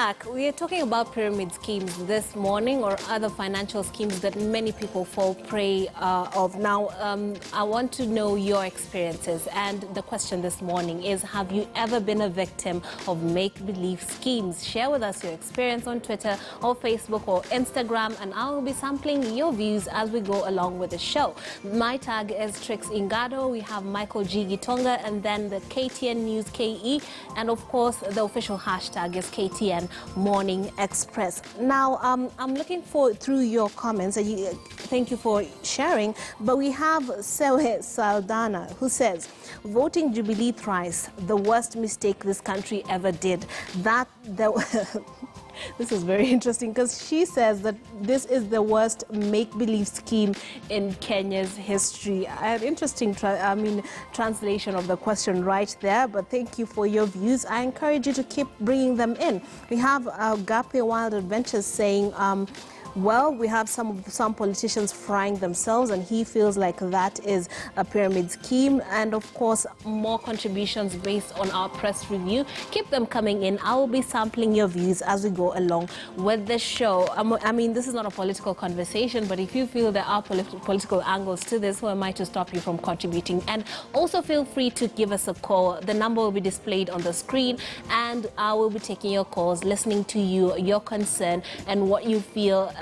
back. We are talking about pyramid schemes this morning, or other financial schemes that many people fall prey of. Now, I want to know your experiences, and the question this morning is, have you ever been a victim of make-believe schemes? Share with us your experience on Twitter or Facebook or Instagram, and I will be sampling your views as we go along with the show. My tag is Trix Ingado. We have Michael G. Gitonga, and then the KTN News KE, and of course the official hashtag is KTN Morning Express. Now, I'm looking through your comments, and thank you for sharing, but we have Sewe Saldana, who says, voting Jubilee thrice, the worst mistake this country ever did. This is very interesting, because she says that this is the worst make-believe scheme in Kenya's history. An interesting translation of the question right there, but thank you for your views. I encourage you to keep bringing them in. We have Gape Wild Adventures saying, well, we have some politicians frying themselves, and he feels like that is a pyramid scheme. And of course, more contributions based on our press review. Keep them coming in. I will be sampling your views as we go along with the show. I mean, this is not a political conversation, but if you feel there are political angles to this, who am I to stop you from contributing? And also feel free to give us a call. The number will be displayed on the screen, and I will be taking your calls, listening to you, your concern, and what you feel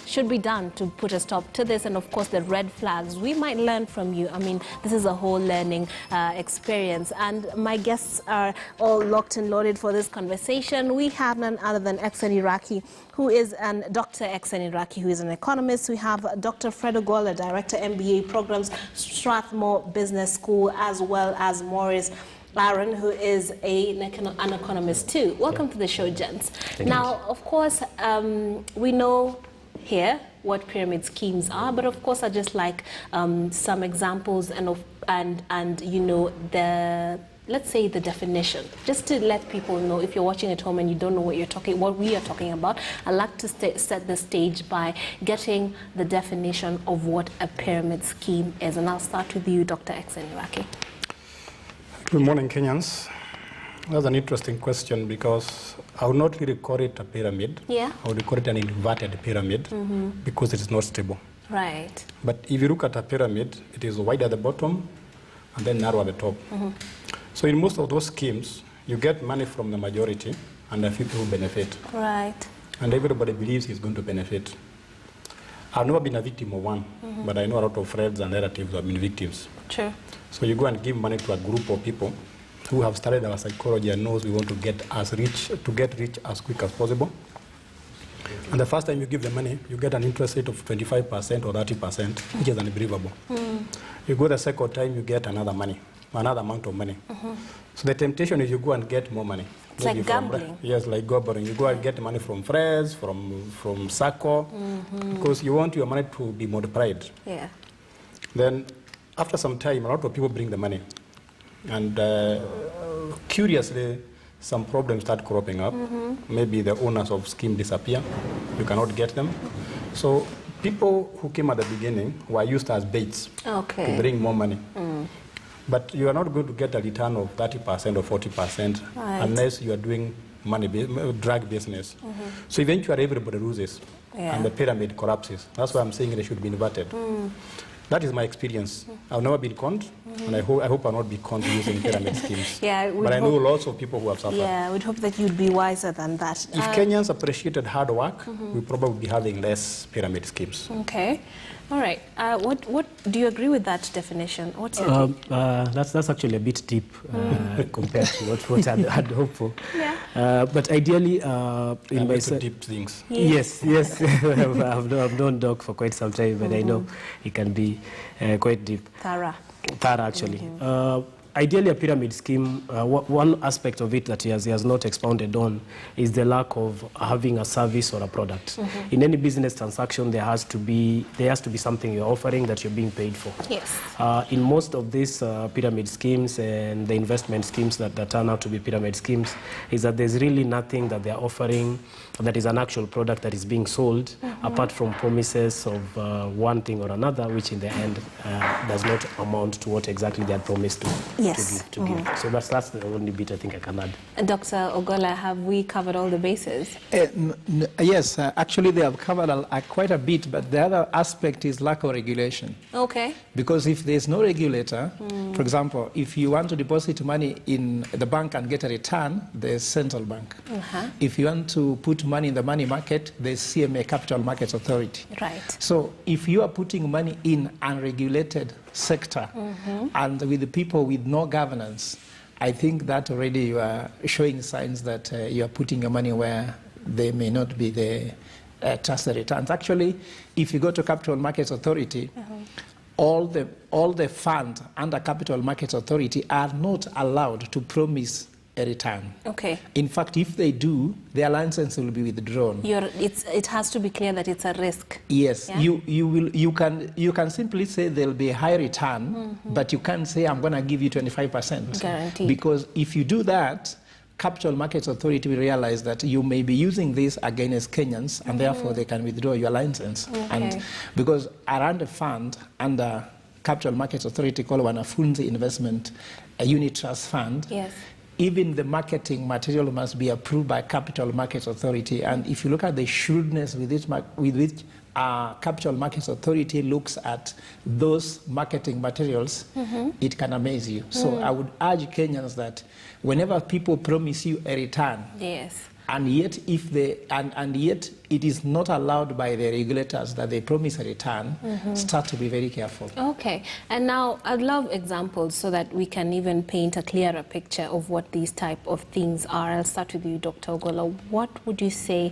should be done to put a stop to this, and of course the red flags. We might learn from you. I mean, this is a whole learning experience, and my guests are all locked and loaded for this conversation. We have none other than Exen Iraqi, who is Dr. Exen Iraqi, who is an economist. We have Dr. Fredo Gola, Director MBA Programs, Strathmore Business School, as well as Maurice Aaron, who is an economist too. Welcome to the show, gents. Now, of course, we know here what pyramid schemes are, but of course I just like some examples and you know, let's say the definition, just to let people know, if you're watching at home and you don't know what we are talking about. I like to set the stage by getting the definition of what a pyramid scheme is, and I'll start with you, Dr. Exen Iraqi. Good morning, Kenyans. That's an interesting question, because I would not really call it a pyramid. Yeah. I would call it an inverted pyramid, because it is not stable. Right. But if you look at a pyramid, it is wide at the bottom and then narrow at the top. So in most of those schemes, you get money from the majority, and a few people benefit. Right. And everybody believes he's going to benefit. I've never been a victim of one, but I know a lot of friends and relatives who have been victims. True. So you go and give money to a group of people who have studied our psychology and knows we want to get rich as quick as possible. And the first time you give the money, you get an interest rate of 25% or 30%, which is unbelievable. You go the second time, you get another amount of money. So the temptation is you go and get more money. It's like gambling. Yes, like gambling. You go and get money from friends, from SACCO, because you want your money to be multiplied. Yeah. Then after some time, a lot of people bring the money. And curiously, some problems start cropping up. Maybe the owners of scheme disappear. You cannot get them. So people who came at the beginning were used as baits to bring more money. But you are not going to get a return of 30% or 40% unless you are doing drug business. So eventually everybody loses, and the pyramid collapses. That's why I'm saying it should be inverted. That is my experience. I've never been conned, and I hope I'll not be conned using pyramid schemes. But I know lots of people who have suffered. Yeah, we'd hope that you'd be wiser than that. If Kenyans appreciated hard work, we'd probably be having less pyramid schemes. Okay. All right. What do you agree with that definition? What's your take? That's actually a bit deep compared to what I'd hoped for. Yeah. But ideally, in my deep things. Yes. I've known Doc for quite some time, but I know it can be quite deep. Thorough, actually. Ideally, a pyramid scheme, one aspect of it that he has not expounded on is the lack of having a service or a product. In any business transaction, there has to be something you're offering that you're being paid for. Yes. In most of these pyramid schemes and the investment schemes that turn out to be pyramid schemes, is that there's really nothing that they're offering that is an actual product that is being sold, apart from promises of one thing or another, which in the end does not amount to what exactly they had promised to. Yes. to give. So that's the only bit I think I can add. Dr. Ogola, have we covered all the bases? Yes, actually they have covered quite a bit, but the other aspect is lack of regulation. Okay. Because if there's no regulator, for example, if you want to deposit money in the bank and get a return, there's central bank. If you want to put money in the money market, there's CMA, Capital Markets Authority. Right. So if you are putting money in unregulated sector and with the people with no governance, I think that already you are showing signs that you are putting your money where they may not be the trusted returns. Actually, if you go to Capital Markets Authority, all the funds under Capital Markets Authority are not allowed to promise a return. Okay. In fact, if they do, their license will be withdrawn. It has to be clear that it's a risk. Yes, Yeah? you can simply say there'll be a high return, but you can't say I'm going to give you 25%. Guaranteed. Because if you do that, Capital Markets Authority will realize that you may be using this against Kenyans, and therefore they can withdraw your license. Okay. And because I run a fund under Capital Markets Authority called Wanafunzi Investment Unit Trust Fund. Yes. Even the marketing material must be approved by Capital Markets Authority. And if you look at the shrewdness with which Capital Markets Authority looks at those marketing materials, it can amaze you. So I would urge Kenyans that whenever people promise you a return, Yes. and yet yet it is not allowed by the regulators that they promise a return, start to be very careful. Okay, and now I'd love examples so that we can even paint a clearer picture of what these type of things are. I'll start with you, Dr. Ogola. What would you say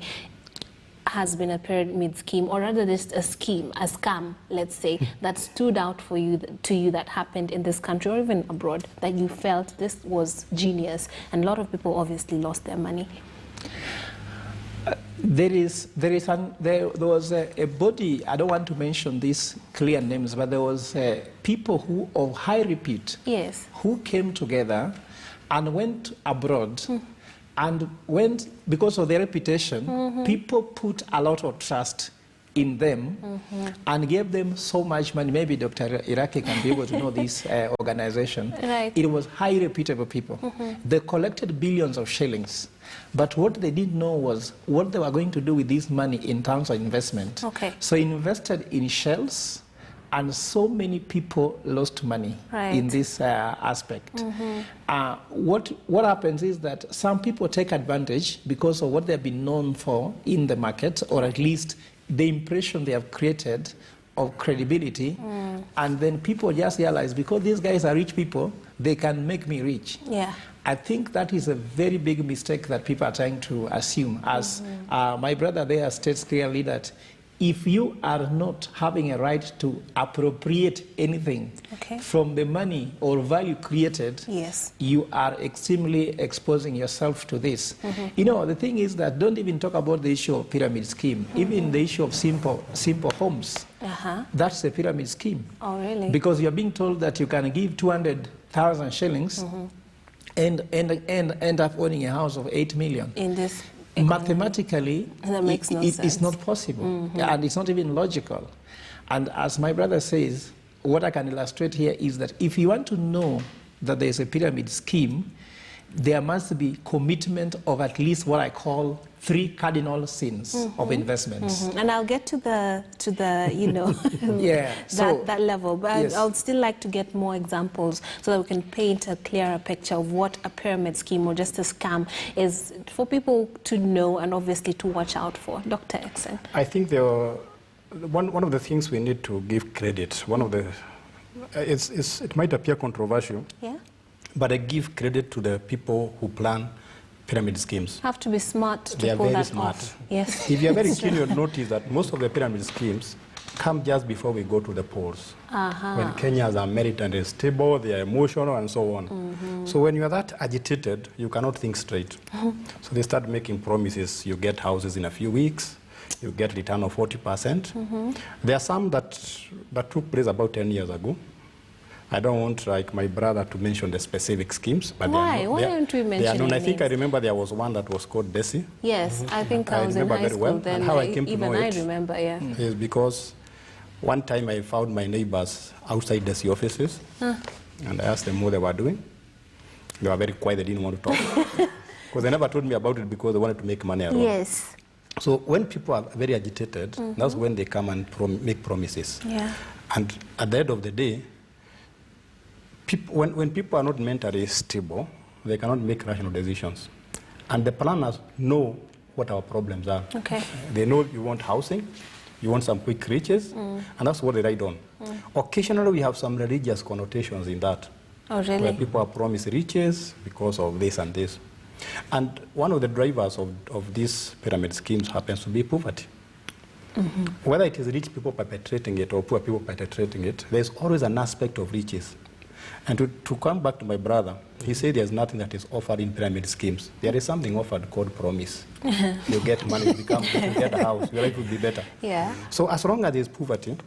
has been a pyramid scheme, or rather just a scheme, a scam, let's say, that stood out for you, that happened in this country or even abroad, that you felt this was genius, and a lot of people obviously lost their money? There was a body, I don't want to mention these clear names, but there was people who of high repute, Yes. who came together and went abroad, and went, because of their reputation, people put a lot of trust in them and gave them so much money. Maybe Dr. Iraki can be able to know this organization. Right. It was highly reputable people. They collected billions of shillings. But what they didn't know was what they were going to do with this money in terms of investment. Okay. So invested in shells, and so many people lost money in this aspect. What happens is that some people take advantage because of what they've been known for in the market, or at least the impression they have created of credibility, and then people just realize, because these guys are rich people, they can make me rich. Yeah. I think that is a very big mistake that people are trying to assume. As my brother there states clearly that if you are not having a right to appropriate anything from the money or value created, Yes. you are extremely exposing yourself to this. You know, the thing is that don't even talk about the issue of pyramid scheme. Even the issue of simple homes, that's a pyramid scheme. Oh, really? Because you're being told that you can give 200,000 shillings and end up owning a house of 8 million. In this mathematically, that makes no sense. It's not possible, and it's not even logical. And as my brother says, what I can illustrate here is that if you want to know that there's a pyramid scheme, there must be commitment of at least what I call 3 cardinal sins of investments. And I'll get to the you know, that level. But yes. I'd still like to get more examples so that we can paint a clearer picture of what a pyramid scheme or just a scam is for people to know and obviously to watch out for. Dr. Exen. I think one of the things we need to give credit, it might appear controversial, but I give credit to the people who plan pyramid schemes. Have to be smart to they are pull very that smart. off. Yes. If you are very keen, you'll notice that most of the pyramid schemes come just before we go to the polls. When Kenyans are married and stable, they are emotional and so on. So when you are that agitated, you cannot think straight. So they start making promises. You get houses in a few weeks. You get return of 40%. There are some that took place about 10 years ago. I don't want, like my brother, to mention the specific schemes. But why? Why don't we mention it? I think I names? remember there was one that was called Desi. Yes, I think I was in high school then. And how I came to even know I it remember, is because one time I found my neighbors outside Desi offices. And I asked them what they were doing. They were very quiet, they didn't want to talk. Because they never told me about it because they wanted to make money alone. Yes. So when people are very agitated, that's when they come and make promises. Yeah. And at the end of the day, when people are not mentally stable, they cannot make rational decisions. And the planners know what our problems are. Okay. They know you want housing, you want some quick riches, and that's what they write on. Occasionally, we have some religious connotations in that. Oh, really? Where people are promised riches because of this and this. And one of the drivers of these pyramid schemes happens to be poverty. Whether it is rich people perpetrating it or poor people perpetrating it, there's always an aspect of riches. And to come back to my brother, he said there's nothing that is offered in pyramid schemes. There is something offered called promise. You get money, you get a house, your life will be better. Yeah. So as long as there's poverty,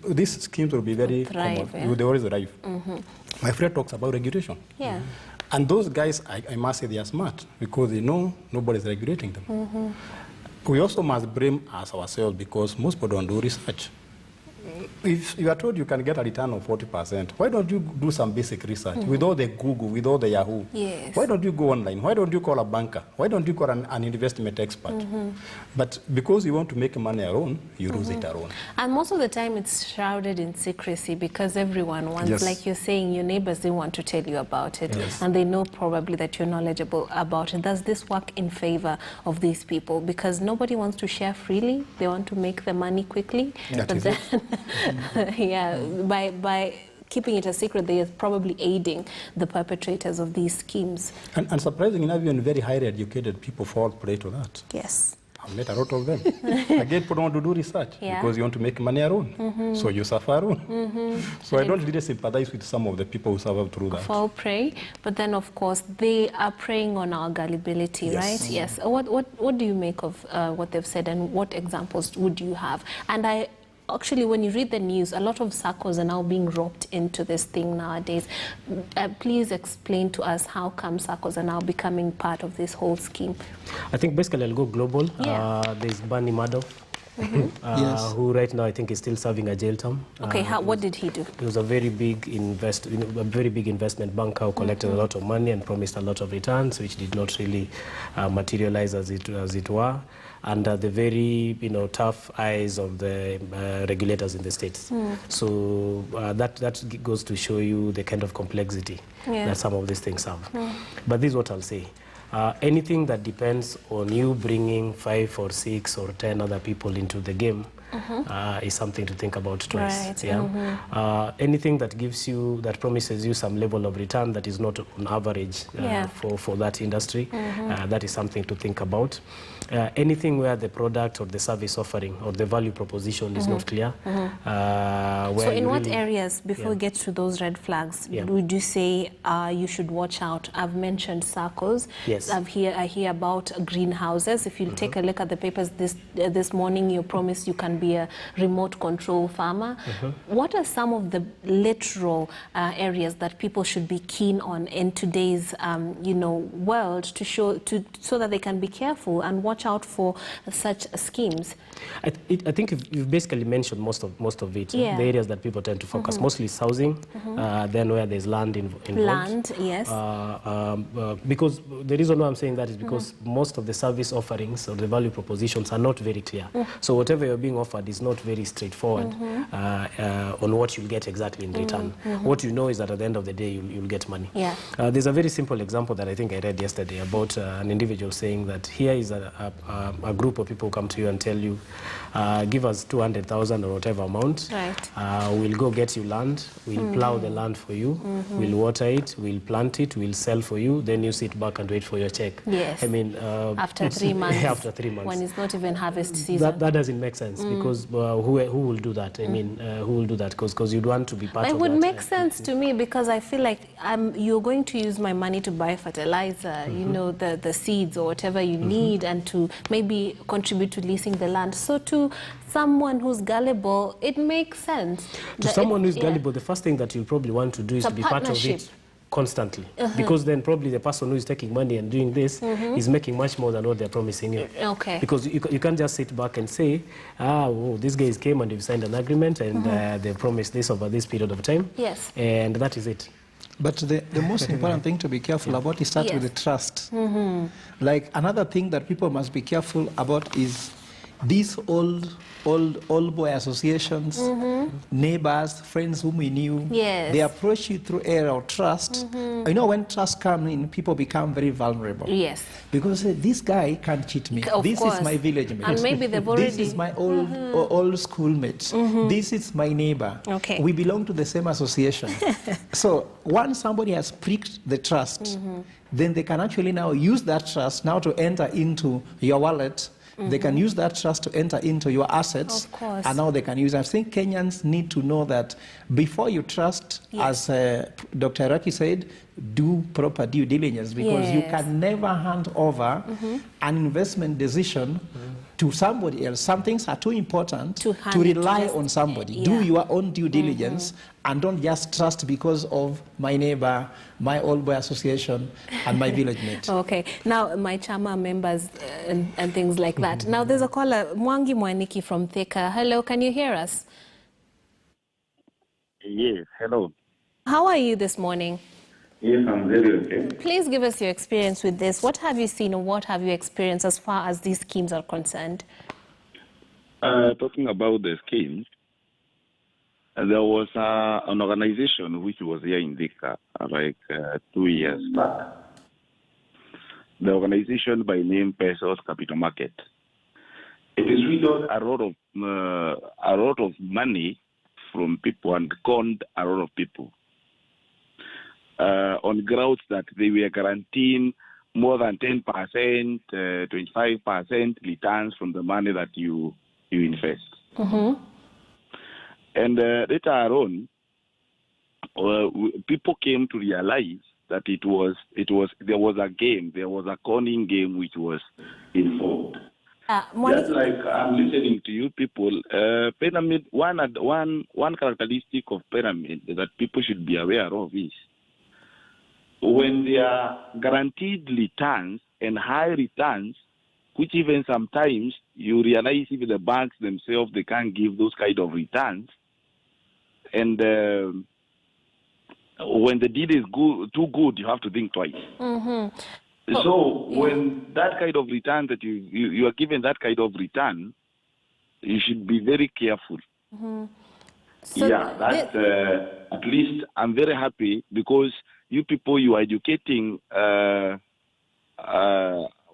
these schemes will be very thrive, common. They always thrive. My friend talks about regulation. Yeah. And those guys, I must say, they are smart because they know nobody's regulating them. We also must blame ourselves because most people don't do research. If you are told you can get a return of 40%, why don't you do some basic research with all the Google, with all the Yahoo? Yes. Why don't you go online? Why don't you call a banker? Why don't you call an investment expert? But because you want to make money alone, you lose it alone. And most of the time it's shrouded in secrecy because everyone wants, like you're saying, your neighbors, they want to tell you about it. And they know probably that you're knowledgeable about it. Does this work in favor of these people? Because nobody wants to share freely. They want to make the money quickly. That but is then, it. yeah, by keeping it a secret, they are probably aiding the perpetrators of these schemes. And surprisingly, even very highly educated people fall prey to that. Yes. I've met a lot of them. Again, people don't want to do research because you want to make money alone. So you suffer alone. So I don't really sympathize with some of the people who suffer through that. Fall prey, but then of course they are preying on our gullibility, right? Yes. What do you make of what they've said, and what examples would you have? And actually, when you read the news, a lot of SACCOs are now being roped into this thing nowadays. Please explain to us how come SACCOs are now becoming part of this whole scheme. I think basically I'll go global. Yeah. There's Barney Madoff, who right now I think is still serving a jail term. Okay, what did he do? He was a very big investment banker who collected a lot of money and promised a lot of returns, which did not really materialize as it were, under the very tough eyes of the regulators in the States. So that goes to show you the kind of complexity that some of these things have. But this is what I'll say. Anything that depends on you bringing 5 or 6 or 10 other people into the game is something to think about twice. Right. Anything that promises you some level of return that is not on average for that industry, that is something to think about. Anything where the product or the service offering or the value proposition is not clear. So in what areas, before we get to those red flags, would you say you should watch out? I've mentioned SACCOs. Yes. I hear about greenhouses. If you take a look at the papers this morning, you promised you can be a remote control farmer. What are some of the literal areas that people should be keen on in today's world so that they can be careful and watch out for such schemes? I think you've basically mentioned most of it. The areas that people tend to focus mostly is housing, then where there's land involved. Land, yes. Because the reason why I'm saying that is because most of the service offerings or the value propositions are not very clear. So whatever you're being offered is not very straightforward on what you'll get exactly in return. What you know is that at the end of the day you'll get money. There's a very simple example that I think I read yesterday about an individual saying that here is a group of people who come to you and tell you, give us 200,000 or whatever amount. Right. We'll go get you land. We'll plow the land for you. We'll water it. We'll plant it. We'll sell for you. Then you sit back and wait for your check. Yes. I mean, after 3 months. After 3 months. When it's not even harvest season. That doesn't make sense because who will do that? I mean, who will do that? Because you'd want to be part of that. It would make sense to me because I feel like you're going to use my money to buy fertilizer, the seeds or whatever you need, and to maybe contribute to leasing the land. So to someone who's gullible, it makes sense. To someone who's gullible, the first thing that you'll probably want to do is to be part of it. constantly, because then probably the person who is taking money and doing this is making much more than what they're promising you. Okay. Because you can't just sit back and say, these guys came and you've signed an agreement and they promised this over this period of time. Yes. And that is it. But the most important thing to be careful about is start with the trust. Like another thing that people must be careful about is these old boy associations, neighbors, friends whom we knew. Yes. They approach you through area of trust. You know, when trust comes in, people become very vulnerable. Yes. Because this guy can't cheat me. Of This course. is my village mate. And maybe they've already... This is my old schoolmate. This is my neighbor. Okay. We belong to the same association. So once somebody has pricked the trust, then they can actually now use that trust now to enter into your wallet. They can use that trust to enter into your assets. Of course. And now they can use. I think Kenyans need to know that before you trust, as Dr. Iraqi said, do proper due diligence, because you can never hand over an investment decision to somebody else. Some things are too important to rely on somebody. Do your own due diligence and don't just trust because of my neighbor, my old boy association, and my village mate. Okay. Now, my chama members and things like that. Now, there's a caller, Mwangi Mwaniki from Thika. Hello, can you hear us? Yes, hello. How are you this morning? Yes, I'm very okay. Please give us your experience with this. What have you seen or what have you experienced as far as these schemes are concerned? Talking about the schemes, there was an organization which was here in Thika like 2 years back. The organization by name Pesos Capital Market. It is withheld a lot of money from people and conned a lot of people on grounds that they were guaranteeing more than 10%, 25% returns from the money that you invest. And later on, people came to realize that there was a game, there was a conning game which was involved. Just like I'm listening to you people, pyramid, one characteristic of pyramid that people should be aware of is when they are guaranteed returns and high returns, which even sometimes you realize even the banks themselves, they can't give those kind of returns. And when the deal is too good, you have to think twice. So when that kind of return that you are given that kind of return, you should be very careful. So that's at least I'm very happy because you people, you are educating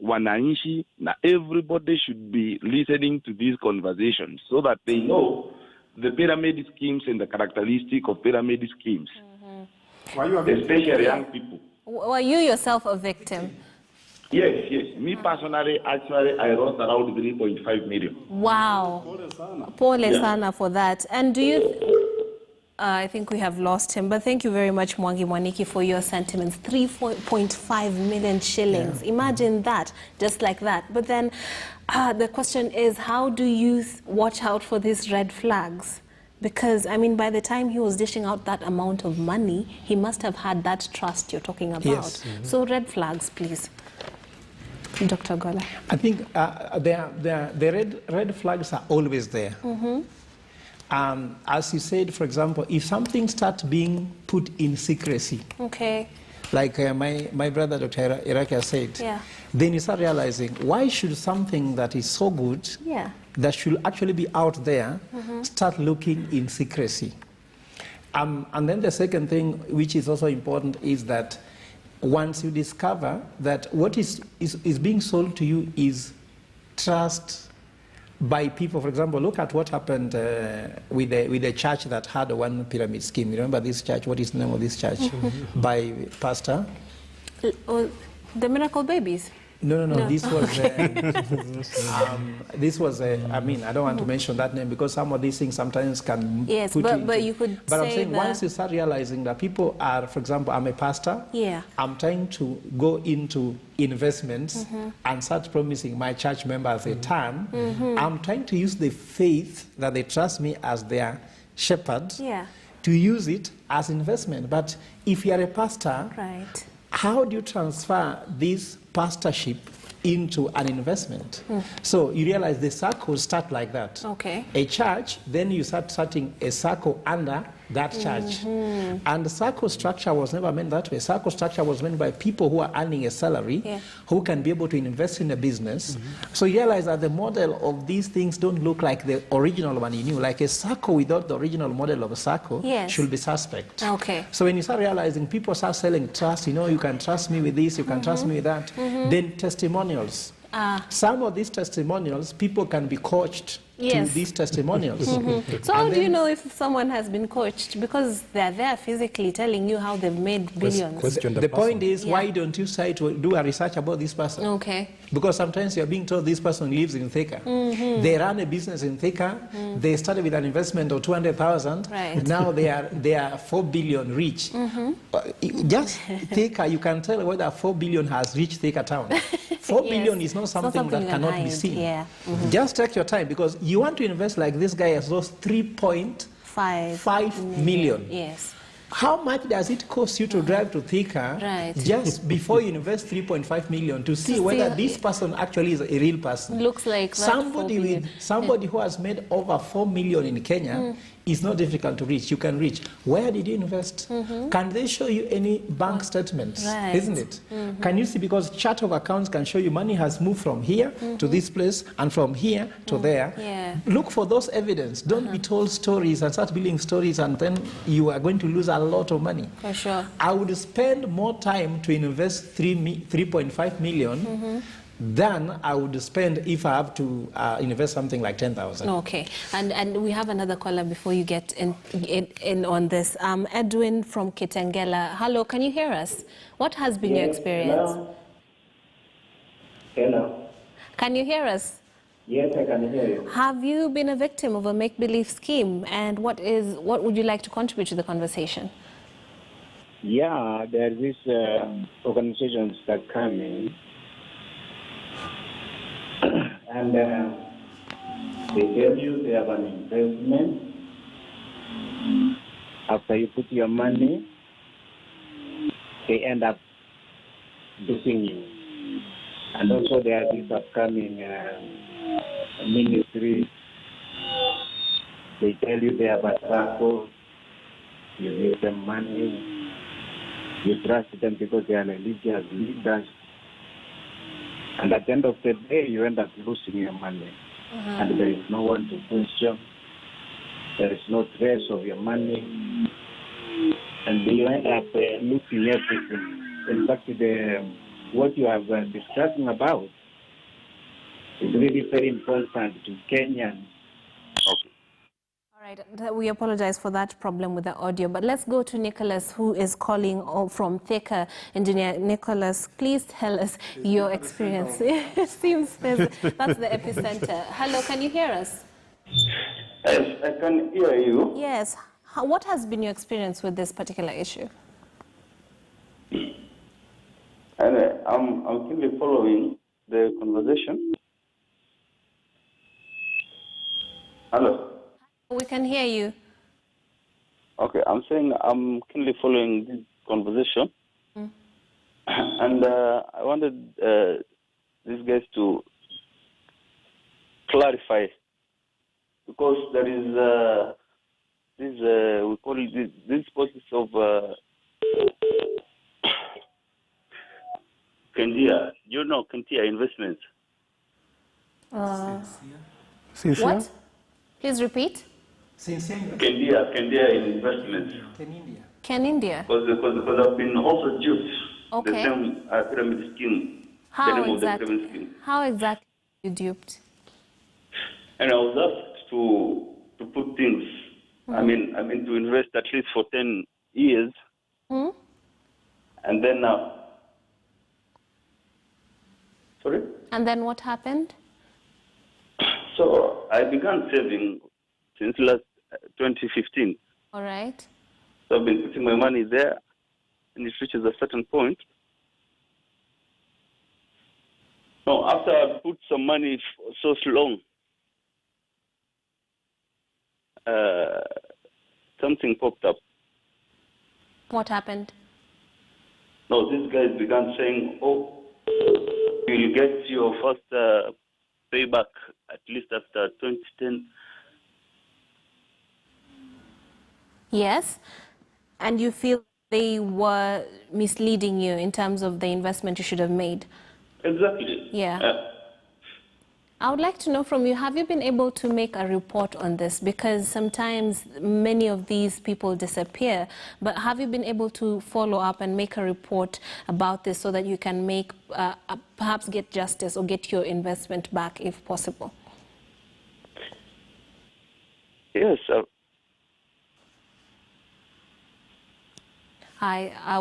wananchi. Now everybody should be listening to these conversations so that they know the pyramid schemes and the characteristic of pyramid schemes. Especially young people. Were you yourself a victim? Yes. Me personally, actually, I lost around 3.5 million. Wow. Pole sana for that. And do you... I think we have lost him, but thank you very much, Mwangi Mwaniki, for your sentiments. 3.5 million shillings. Imagine that, just like that. But then the question is, how do you watch out for these red flags? Because, I mean, by the time he was dishing out that amount of money, he must have had that trust you're talking about. Yes. So red flags, please. Dr. Gola. I think the red flags are always there. As you said, for example, if something starts being put in secrecy, like my brother Dr. Iraqi said, then you start realizing, why should something that is so good, that should actually be out there, start looking in secrecy? And then the second thing, which is also important, is that once you discover that what is being sold to you is trust by people. For example, look at what happened with the church that had one pyramid scheme. You remember this church? What is the name of this church? By Pastor? The Miracle Babies. No. This was I mean, I don't want to mention that name because some of these things sometimes can put but you could But say I'm saying once you start realizing that people are, for example, I'm a pastor, I'm trying to go into investments and start promising my church members a term. I'm trying to use the faith that they trust me as their shepherd to use it as investment. But if you are a pastor, Right. how do you transfer this pastorship into an investment? So you realize the circles start like that. Okay. A church, then you start starting a circle under that church. And the circle structure was never meant that way. Circle structure was meant by people who are earning a salary, who can be able to invest in a business. So you realize that the model of these things don't look like the original one you knew. Like a circle without the original model of a circle should be suspect. Okay. So when you start realizing people start selling trust, you know, you can trust me with this, you can trust me with that, then testimonials. Some of these testimonials, people can be coached to these testimonials. So how do you know if someone has been coached? Because they're there physically telling you how they've made billions. Question The point is, why don't you try to do a research about this person? Okay. Because sometimes you're being told this person lives in Thika. They run a business in Thika. They started with an investment of 200,000. Right. Now they are 4 billion rich. Just Thika, you can tell whether 4 billion has reached Thika town. 4 billion is not something that you can cannot be hide. seen. Yeah. Just take your time, because you want to invest like this guy has lost 3.5 million. Yes. How much does it cost you to drive to Thika just before you invest 3.5 million to see whether this person actually is a real person? Looks like somebody who has made over 4 million in Kenya is not difficult to reach. You can reach. Where did you invest? Can they show you any bank statements? Right. Isn't it? Can you see? Because chart of accounts can show you money has moved from here to this place and from here to there. Yeah. Look for those evidence. Don't be told stories and start building stories, and then you are going to lose a lot of money. For sure. I would spend more time to invest 3.5 million than I would spend if I have to invest something like 10,000. Okay, and we have another caller before you get in on this. Edwin from Kitengela. Hello, can you hear us? What has been your experience? Hello. Can you hear us? Yes, I can hear you. Have you been a victim of a make-believe scheme, and what would you like to contribute to the conversation? Yeah, there is organizations that come in and they tell you they have an investment. After you put your money, they end up duping you. And also there are these upcoming ministries. They tell you they have a circle. You give them money. You trust them because they are religious leaders. And at the end of the day, you end up losing your money. And there is no one to question. There is no trace of your money. And you end up losing everything. In fact, what you have been discussing about is really very important to Kenyans. All right, we apologize for that problem with the audio, but let's go to Nicholas, who is calling from Thika. Engineer Nicholas, please tell us your experience. It seems that's the epicenter. Hello, can you hear us? Yes, I can hear you. Yes. What has been your experience with this particular issue? And I'm simply following the conversation. Hello. We can hear you. Okay, I'm saying I'm keenly following this conversation. And I wanted these guys to clarify, because there is this, we call it this process of Kendia. You know Kendia investments. What? Please repeat. Kendia investments. Can India? Because I've been also duped. Okay. The same pyramid scheme. How the name of the exactly? pyramid scheme. How exactly you duped? And I was asked to put things. I mean to invest at least for 10 years. And then sorry? And then what happened? So I began saving since last 2015. All right. So I've been putting my money there, and it reaches a certain point. Now, after I put some money so long, something popped up. What happened? No, these guys began saying, oh, you'll get your first payback at least after 2010. Yes. And you feel they were misleading you in terms of the investment you should have made? Exactly. Yeah. I would like to know from you, have you been able to make a report on this? Because sometimes many of these people disappear, but have you been able to follow up and make a report about this so that you can make, perhaps get justice or get your investment back if possible? Yes.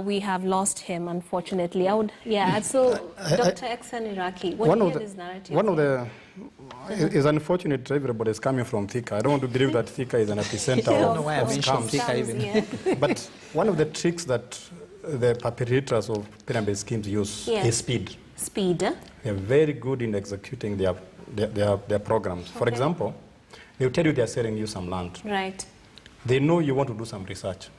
We have lost him, unfortunately. So Dr. Exen Iraqi, what do you hear this narrative? One of the, it's unfortunate everybody is coming from Thika. I don't want to believe that Thika is an epicenter of scams. But one of the tricks that the perpetrators of pyramid schemes use is speed. Speed? They're very good in executing their programs. For example, they'll tell you they're selling you some land. Right. They know you want to do some research.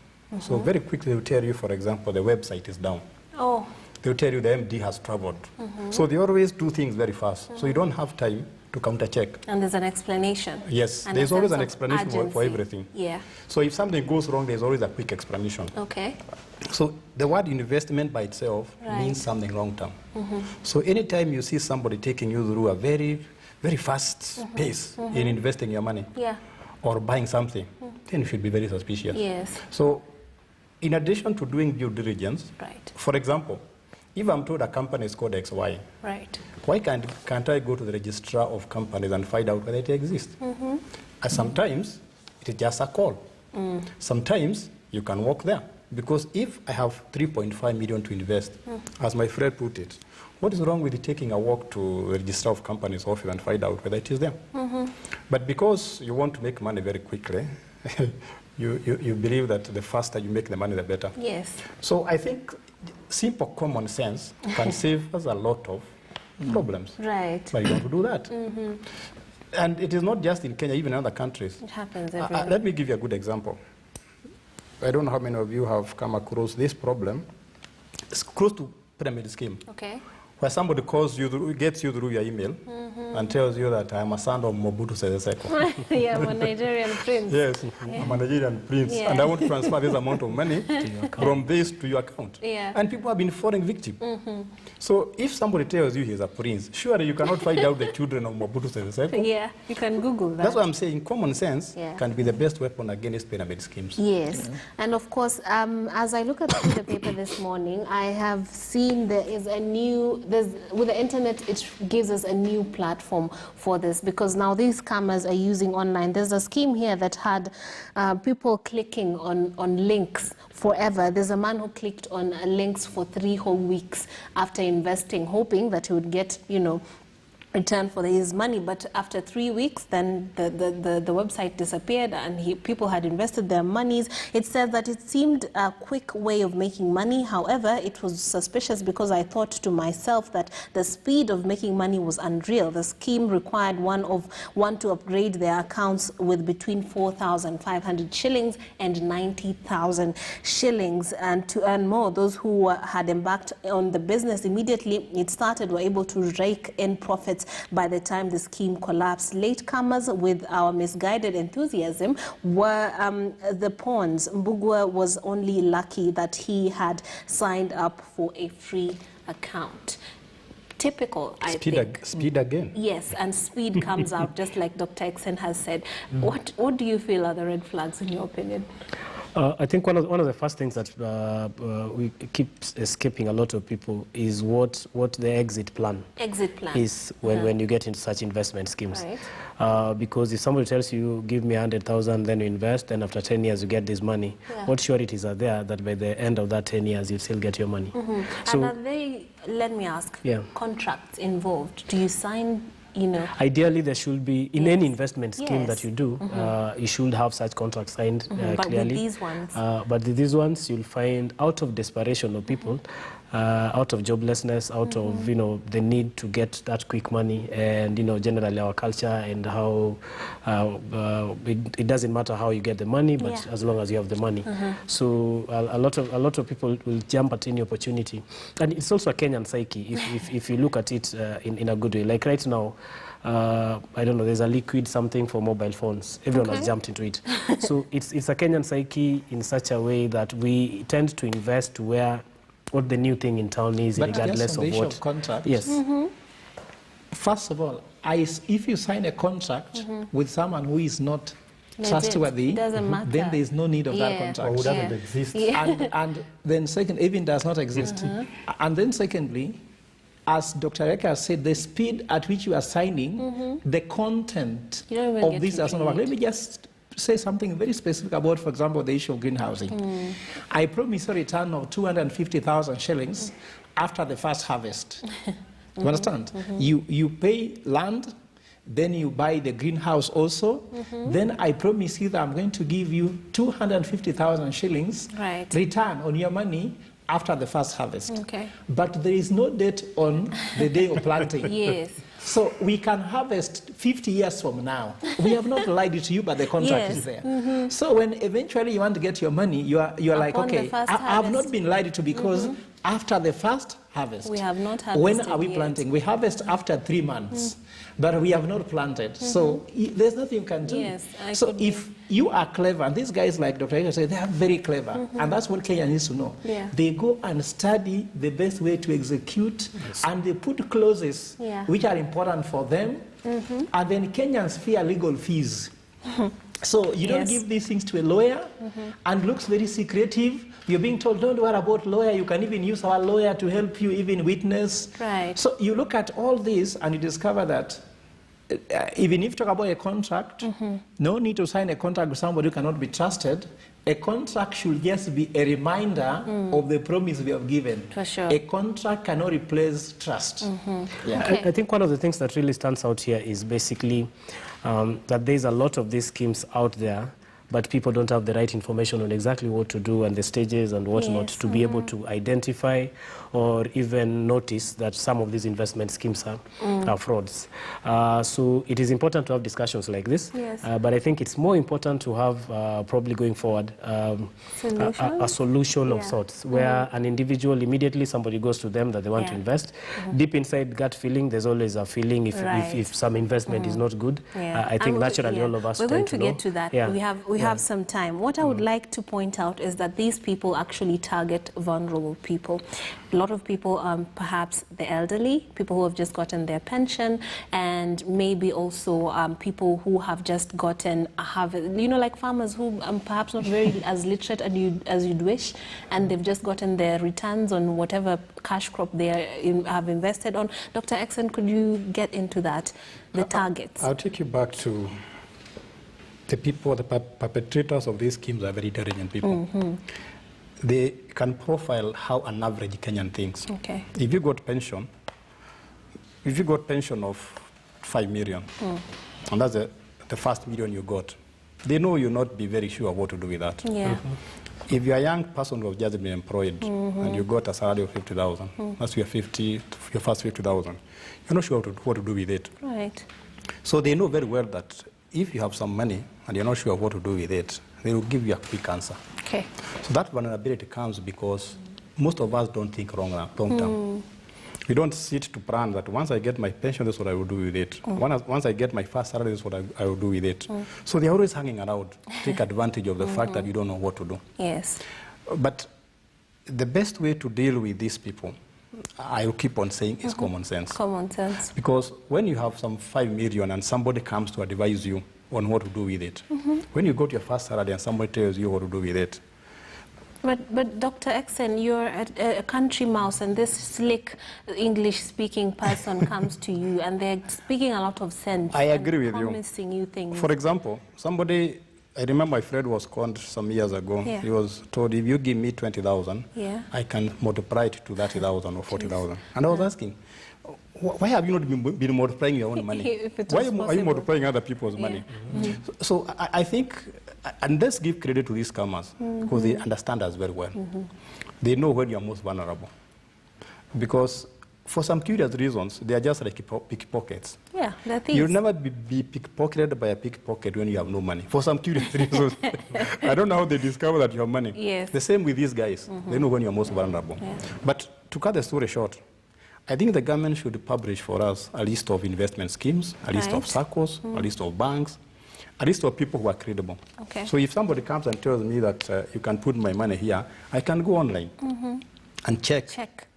So very quickly they'll tell you, for example, the website is down. Oh. They'll tell you the MD has traveled. So they always do things very fast. So you don't have time to counter-check. And there's an explanation. Yes, and there's always an explanation for everything. Yeah. So if something goes wrong, there's always a quick explanation. Okay. So the word investment by itself means something long-term. So anytime you see somebody taking you through a very, very fast pace in investing your money or buying something, then you should be very suspicious. Yes. So in addition to doing due diligence, for example, if I'm told a company is called XY, why can't I go to the registrar of companies and find out whether it exists? And sometimes it is just a call. Sometimes you can walk there. Because if I have 3.5 million to invest, as my friend put it, what is wrong with taking a walk to the registrar of companies office and find out whether it is there? But because you want to make money very quickly, you believe that the faster you make the money, the better. Yes. So I think simple common sense can save us a lot of problems. Right. But you don't do that. And it is not just in Kenya, even in other countries. It happens everywhere. Let me give you a good example. I don't know how many of you have come across this problem. It's close to pyramid scheme. Okay. Where somebody calls you, gets you through your email and tells you that I'm a son of Mobutu Sese Seko. Yeah, I'm a Nigerian prince. Yes, I'm a Nigerian prince. And I want to transfer this amount of money from this to your account. And people have been falling victim. So if somebody tells you he's a prince, surely you cannot find out the children of Mobutu Sese Seko. Yeah, you can Google that. That's what I'm saying. Common sense can be the best weapon against pyramid schemes. Yes. And of course, as I look at the paper this morning, I have seen there is a new, with the internet, it gives us a new platform for this, because now these scammers are using online. There's a scheme here that had people clicking on links forever. There's a man who clicked on links for 3 whole weeks after investing, hoping that he would get, return for his money, but after 3 weeks, then the website disappeared and people had invested their monies. It said that it seemed a quick way of making money. However, it was suspicious because I thought to myself that the speed of making money was unreal. The scheme required one to upgrade their accounts with between 4,500 shillings and 90,000 shillings. And to earn more, those who had embarked on the business immediately it started were able to rake in profits by the time the scheme collapsed. Latecomers with our misguided enthusiasm were the pawns. Mbugua was only lucky that he had signed up for a free account. Typical, I think. Speed again. Yes, and speed comes out, just like Dr. Exen has said. What do you feel are the red flags in your opinion? I think one of the first things that we keep escaping a lot of people is what the exit plan is when you get into such investment schemes. Right. Because if somebody tells you, give me 100,000, then you invest, and after 10 years you get this money, what sureties are there that by the end of that 10 years you still get your money? So, and are they, let me ask, contracts involved? Do you sign? Ideally, there should be, in any investment scheme that you do, you should have such contracts signed but clearly. With these ones? But with these ones, you'll find out of desperation of people, out of joblessness, out of, you know, the need to get that quick money, and, you know, generally our culture and how it doesn't matter how you get the money, but as long as you have the money. So a lot of people will jump at any opportunity. And it's also a Kenyan psyche, if you look at it in a good way. Like right now, I don't know, there's a liquid something for mobile phones. Everyone has jumped into it. So it's a Kenyan psyche in such a way that we tend to invest where what the new thing in town is, but regardless of what. Contract. Yes. First of all, if you sign a contract with someone who is not trustworthy, then there is no need of that contract. Or who doesn't exist. And then second, even does not exist. And then secondly, as Dr. Eka said, the speed at which you are signing, the content of this does not work. Let me just say something very specific about, for example, the issue of greenhousing. I promise a return of 250,000 shillings after the first harvest. You understand? You pay land, then you buy the greenhouse also, then I promise you that I'm going to give you 250,000 shillings return on your money after the first harvest. But there is no date on the day of planting. So we can harvest 50 years from now. We have not lied to you, but the contract is there. So when eventually you want to get your money, you are like, okay, I have not been lied to because after the first harvest, we have not harvested. When are we planting? We harvest after 3 months, but we have not planted. So there's nothing you can do. So if you are clever, and these guys like Dr. Eka said, they are very clever, and that's what Kenya needs to know. They go and study the best way to execute, and they put clauses which are important for them, and then Kenyans fear legal fees. So you don't give these things to a lawyer, and looks very secretive. You're being told, don't worry about lawyer. You can even use our lawyer to help you even witness. So you look at all this and you discover that even if you talk about a contract, no need to sign a contract with somebody who cannot be trusted. A contract should just be a reminder of the promise we have given. A contract cannot replace trust. I think one of the things that really stands out here is basically that there's a lot of these schemes out there, but people don't have the right information on exactly what to do and the stages and what not to be able to identify or even notice that some of these investment schemes are frauds. So it is important to have discussions like this, but I think it's more important to have, probably going forward, a solution of sorts, where an individual, immediately somebody goes to them that they want to invest. Deep inside gut feeling, there's always a feeling if some investment is not good. I think naturally all of us we're going to know. get to that. We have some time. What I would like to point out is that these people actually target vulnerable people. A lot of people, perhaps the elderly, people who have just gotten their pension, and maybe also people who have just gotten you know, like farmers who perhaps not very as literate as you'd wish, and they've just gotten their returns on whatever cash crop they have invested on. Dr. Exon, could you get into that, the targets? I'll take you back to the people, the perpetrators of these schemes are very intelligent people. They can profile how an average Kenyan thinks. If you got pension, of 5 million, and that's the first million you got, they know you'll not be very sure what to do with that. If you're a young person who has just been employed and you got a salary of 50,000, that's your first 50,000, you're not sure what to do with it. So they know very well that if you have some money and you're not sure what to do with it, they will give you a quick answer. So that vulnerability comes because most of us don't think long term. We don't sit to plan that once I get my pension, this is what I will do with it. Once I get my first salary, this is what I will do with it. So they're always hanging around, take advantage of the fact that you don't know what to do. But the best way to deal with these people, I will keep on saying, is common sense. Because when you have some 5 million and somebody comes to advise you on what to do with it, when you got your first salary and somebody tells you what to do with it. But Dr. Exen, you're a country mouse, and this slick English-speaking person comes to you, and they're speaking a lot of sense. I agree with you. Promising you things. For example, I remember my friend was conned some years ago. He was told, if you give me 20,000, I can multiply it to 30,000 or 40,000. And I was asking, why have you not been multiplying your own money? Why are you multiplying other people's money? So I think, and let's give credit to these scammers, because they understand us very well. They know when you're most vulnerable. Because for some curious reasons, they are just like pickpockets. Yeah, they're thieves. You'll never be pickpocketed by a pickpocket when you have no money. For some curious reasons. I don't know how they discover that you have money. Yes. The same with these guys. They know when you're most vulnerable. Yeah. But to cut the story short, I think the government should publish for us a list of investment schemes, a list of SACCOs, a list of banks, a list of people who are credible. Okay. So if somebody comes and tells me that you can put my money here, I can go online and check.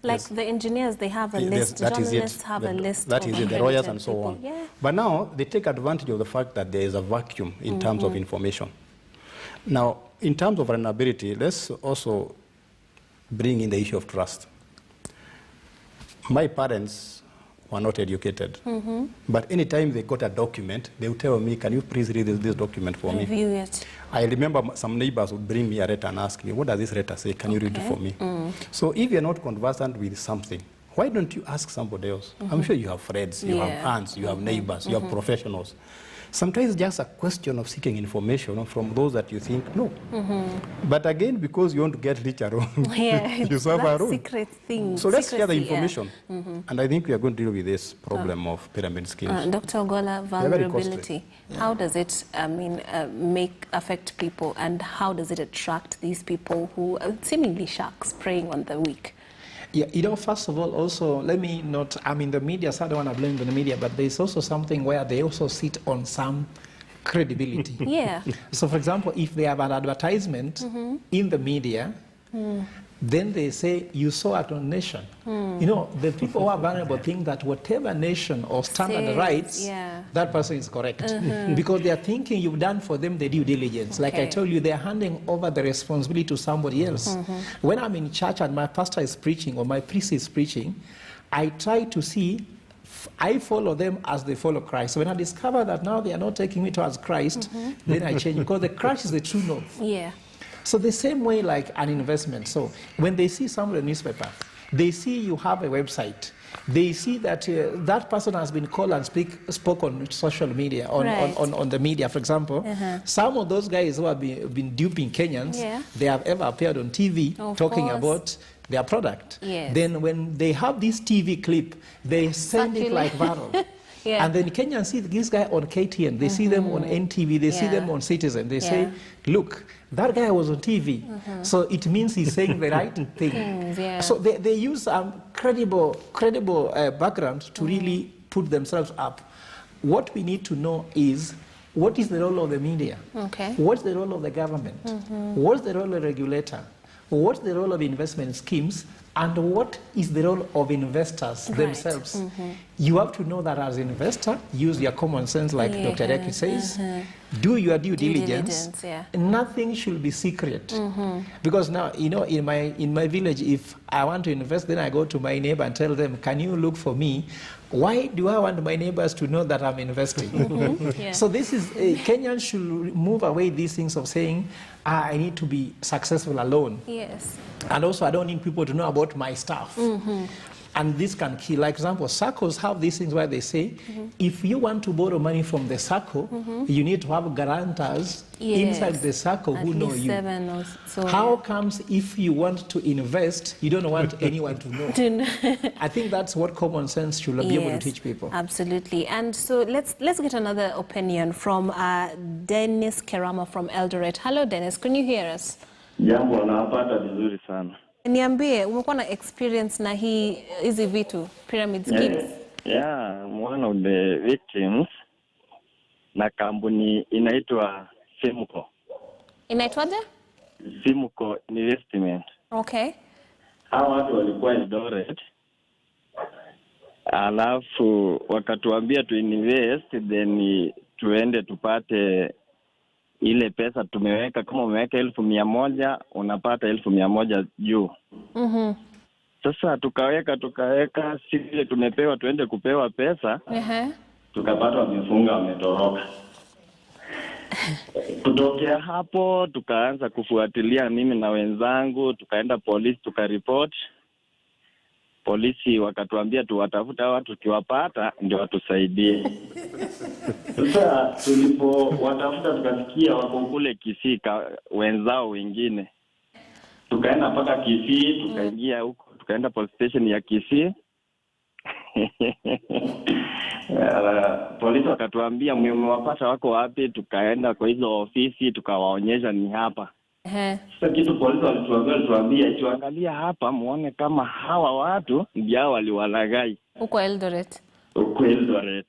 Like the engineers, they have a list. That is Journalists it. have a list. That is it, the lawyers and so people. on. Yeah. But now they take advantage of the fact that there is a vacuum in terms of information. Now, in terms of vulnerability, let's also bring in the issue of trust. My parents were not educated, but anytime they got a document, they would tell me, can you please read this document for me? Review it. I remember some neighbors would bring me a letter and ask me, what does this letter say? Can you read it for me? So if you're not conversant with something, why don't you ask somebody else? I'm sure you have friends, you have aunts, you have neighbors, you have professionals. Sometimes it's just a question of seeking information from those that you think know. But again, because you want to get rich alone, you suffer alone. Secret thing. So let's share the information. And I think we are going to deal with this problem of pyramid schemes. Dr. Ogola, vulnerability. How does it, affect people, and how does it attract these people who are seemingly sharks preying on the weak? Yeah, you know, first of all, also, let me not, I mean, the media, so I don't want to blame the media, but there's also something where they also sit on some credibility. Yeah. So, for example, if they have an advertisement in the media, then they say, you saw it on Nation. You know, the people who are vulnerable think that whatever Nation or Standard writes, that person is correct. Because they are thinking you've done for them the due diligence. Like I told you, they're handing over the responsibility to somebody else. When I'm in church and my pastor is preaching or my priest is preaching, I try to see, I follow them as they follow Christ. When I discover that now they are not taking me towards Christ, then I change, because the Christ is the true north. Yeah. So the same way like an investment. So when they see some of the newspaper, they see you have a website. They see that that person has been called and spoke on social media, on the media, for example. Some of those guys who have been duping Kenyans, they have ever appeared on TV talking about their product. Then when they have this TV clip, they send it like viral. And then Kenyans see this guy on KTN, they see them on NTV, they see them on Citizen. They say, look, that guy was on TV. So it means he's saying the right thing. So they use credible background to really put themselves up. What we need to know is, what is the role of the media? What's the role of the government? What's the role of the regulator? What's the role of investment schemes? And what is the role of investors themselves? You have to know that as an investor, use your common sense, like Dr. Reki says. Do your due diligence. Nothing should be secret. Because now, you know, in my village, if I want to invest, then I go to my neighbor and tell them, can you look for me? Why do I want my neighbors to know that I'm investing? So this is, Kenyans should move away these things of saying, I need to be successful alone. And also, I don't need people to know about my stuff. And this can kill. Like, for example, SACCOs have these things where they say, if you want to borrow money from the SACCO, you need to have guarantors inside the SACCO who know you. How comes if you want to invest, you don't want anyone to know? I think that's what common sense should be able to teach people. Absolutely. And so let's get another opinion from Dennis Kerama from Eldoret. Hello, Dennis. Can you hear us? Jambo, napata vizuri sana. Niambie, umekuwa na experience na hizi vitu, pyramid schemes? Yeah, one of the victims na kampuni inaitwa Simco. Inaitwaje? Simco Investment. Okay. Hao watu walikuwa Eldoret. Alafu wakatuambia tu invest, then tuende tupate ile pesa tumeweka. Kama umeweka 1,100 unapata 1,100 juu. Sasa tukaweka sisi tumepewa tuende kupewa pesa. Tukapata wamefunga, wametoroka. Kutokea hapo tukaanza kufuatilia mimi na wenzangu, tukaenda polisi tukaripoti. Polisi wakatuambia tuwatafuta watu, tukiwapata ndio watusaidie. Sasa tulipowatafuta tukasikia wako kule Kisii wenzao wengine. Tukaenda mpaka Kisii, tukaingia huko tukaenda police station ya Kisii. Polisi wakatuambia mmewapata wako wapi, tukaenda kwa hizo ofisi tukawaonyesha ni hapa. Sasa kitu polisi walituambia tuangalia hapa muone kama hawa watu ndio waliwalagai huko Eldoret. Huko Eldoret.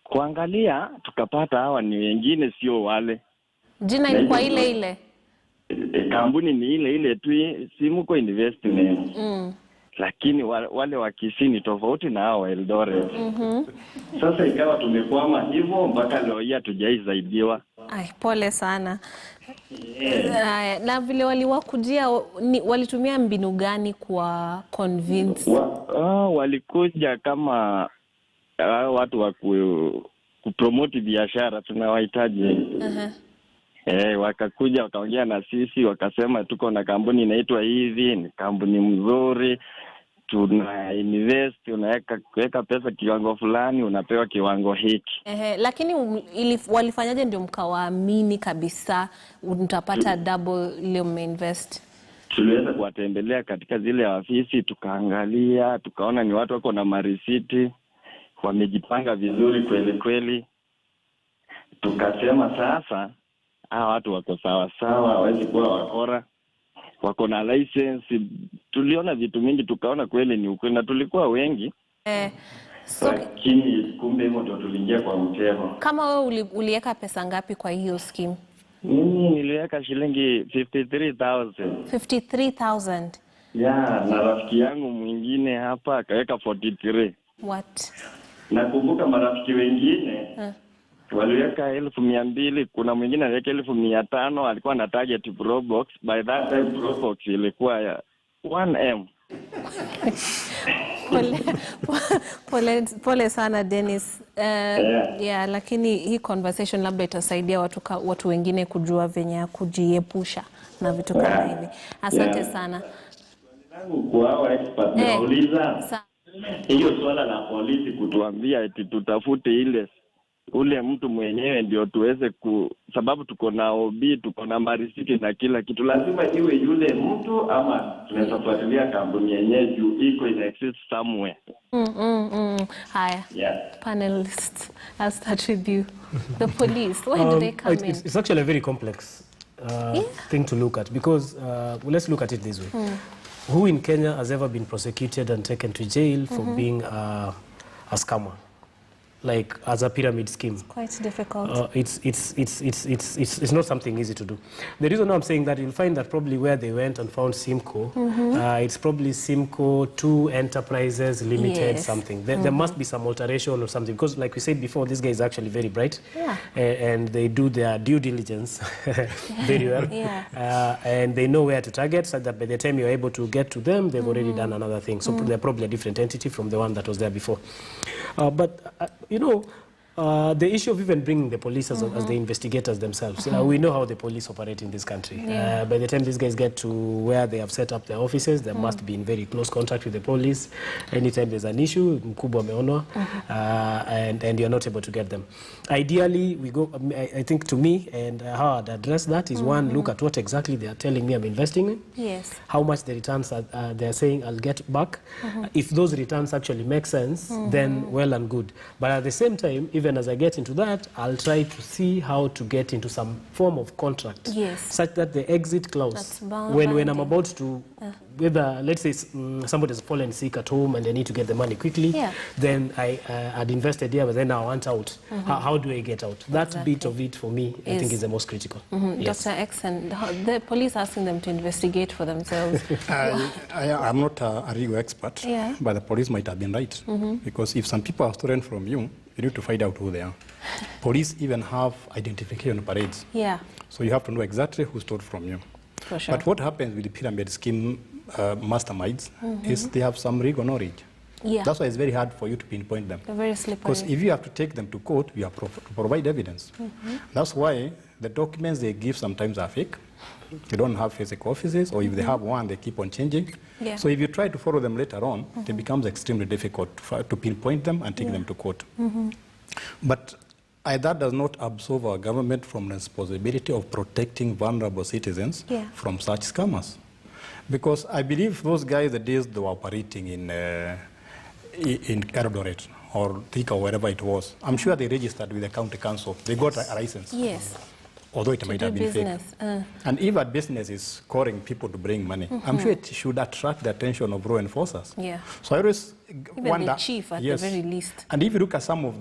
Kuangalia tukapata hawa ni wengine, sio wale. Jina ilikuwa ile ile. Kampuni ni ile ile tu, Simco Investment. Lakini wale wa Kisii ni tofauti na hao wa Eldoret. Sasa ikawa tumekwama hivyo mpaka leo hii hatujaisaidiwa. Ai, pole sana. Na vile waliwakujia, walitumia mbinu gani kwa convince? Walikuja kama watu wa kupromote biashara tunawahitaji. Wakakuja wakaongea na sisi, wakasema tuko na kampuni inaitwa hivi, ni kampuni mzuri, tuna invest, unaweka pesa kiwango fulani, unapewa kiwango hiki. Lakini walifanyaje ndio mkawaamini kabisa mtapata double ile umeinvest? Tuliweza kuwatembelea katika zile ofisi, tukaangalia, tukaona ni watu wako na marisiti, wamejipanga vizuri kweli kweli. Tukasema sasa hawa watu wako sawa sawa, hawezi kuwa wakora, wako na license. Tuliona vitu mingi, tukaona kweli ni ukweli, na tulikuwa wengi. Lakini kumbe hivyo ndio tuliingia kwa mtego. Kama wewe uliweka pesa ngapi kwa hiyo scheme? Mimi niliweka shilingi 53,000. 53,000? Yeah, na rafiki yangu mwingine hapa akaweka 43. What? Nakumbuka marafiki wengine waliweka 200,000, kuna mwingine aliweka 500,000, alikuwa na target Pro Box. By that time Pro Box ilikuwa ya 1M. Pole sana Dennis. Lakini hii conversation labda itasaidia watu wengine kujua venye kujiepusha na vitu kama hivi. Asante sana. Kwa hao expert nauliza hiyo swala la polisi kutuambia eti tutafute ule mtu mwenyewe ndio tuweze sababu tuko na OB, tuko na marisiti na kila kitu, lazima iwe yule mtu ama tunaweza fuatilia kampuni yenyewe juu iko in exist somewhere. Haya. Panelists, I'll start with you. The police, why do they come in? It's actually a very complex thing to look at because let's look at it this way. Who in Kenya has ever been prosecuted and taken to jail for being a scammer? Like as a pyramid scheme. It's quite difficult. It's not something easy to do. The reason I'm saying that, you'll find that probably where they went and found Simco, it's probably Simco 2 Enterprises Limited something. There must be some alteration or something, because like we said before, this guy is actually very bright, and they do their due diligence very well, and they know where to target, so that by the time you're able to get to them, they've already done another thing. So they're probably a different entity from the one that was there before. But you know, the issue of even bringing the police as the investigators themselves, we know how the police operate in this country. By the time these guys get to where they have set up their offices, they must be in very close contact with the police. Anytime there's an issue, mkubwa ameonwa, and you're not able to get them. Ideally, we go, I think to me, and how I'd address that is one, look at what exactly they are telling me I'm investing in. Yes. How much the returns they're saying I'll get back. If those returns actually make sense, then well and good. But at the same time, even as I get into that, I'll try to see how to get into some form of contract, such that the exit clause, when I'm about to, whether let's say somebody has fallen sick at home and they need to get the money quickly, then I'd invested here, but then I want out. How do I get out? That bit of it for me, I think is the most critical. Dr. X, and the police asking them to investigate for themselves. I'm not a legal expert, but the police might have been right, because if some people are stolen from you, you need to find out who they are. Police even have identification parades. So you have to know exactly who stole from you. For sure. But what happens with the pyramid scheme masterminds is they have some legal knowledge. That's why it's very hard for you to pinpoint them. They're very slippery. Because if you have to take them to court, you have to provide evidence. That's why the documents they give sometimes are fake. They don't have physical offices, or if they have one, they keep on changing. So if you try to follow them later on, it becomes extremely difficult to pinpoint them and take them to court. But that does not absolve our government from the responsibility of protecting vulnerable citizens from such scammers. Because I believe those guys, the days they were operating in Eldoret or Thika or wherever it was, I'm sure they registered with the county council. They got a license. Yes. Although it might have been fake. And if a business is calling people to bring money, I'm sure it should attract the attention of law enforcers. Yeah. So I always Even wonder, the chief at the very least. And if you look at some of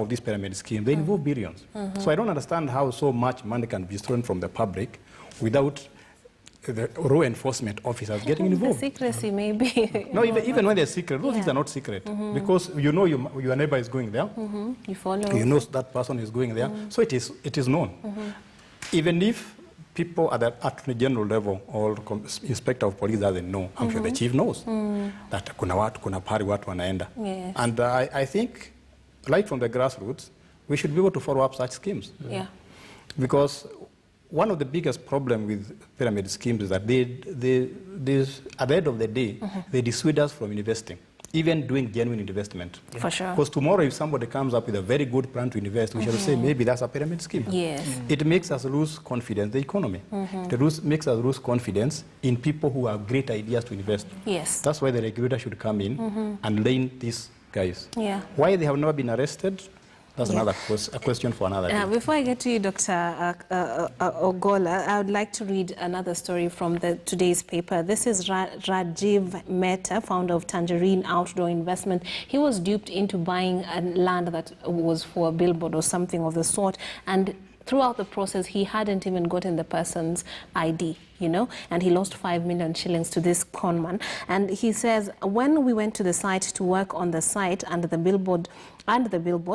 these pyramid schemes, they involve billions. So I don't understand how so much money can be stolen from the public without the law enforcement officers getting involved. The secrecy, maybe. No, even when they're secret, those things are not secret. Because you know your neighbor is going there. You follow. You know that person is going there. So it is known. Even if people at the Attorney General level or Inspector of Police doesn't know, I'm sure the chief knows that kuna pari watu wanaenda. Yes. And I think, right from the grassroots, we should be able to follow up such schemes. Yeah. Because one of the biggest problems with pyramid schemes is that at the end of the day, they dissuade us from investing, even doing genuine investment. For sure. Because tomorrow, if somebody comes up with a very good plan to invest, we shall say maybe that's a pyramid scheme. Yes. It makes us lose confidence in the economy. It makes us lose confidence in people who have great ideas to invest. Yes. That's why the regulator should come in and lane these guys. Yeah. Why they have never been arrested? That's another a question for another day. Before I get to you, Dr. Ogola, I would like to read another story from today's paper. This is Rajiv Mehta, founder of Tangerine Outdoor Investment. He was duped into buying a land that was for a billboard or something of the sort, and throughout the process, he hadn't even gotten the person's ID, and he lost 5 million shillings to this conman. And he says, when we went to the site to work on the site under the billboard,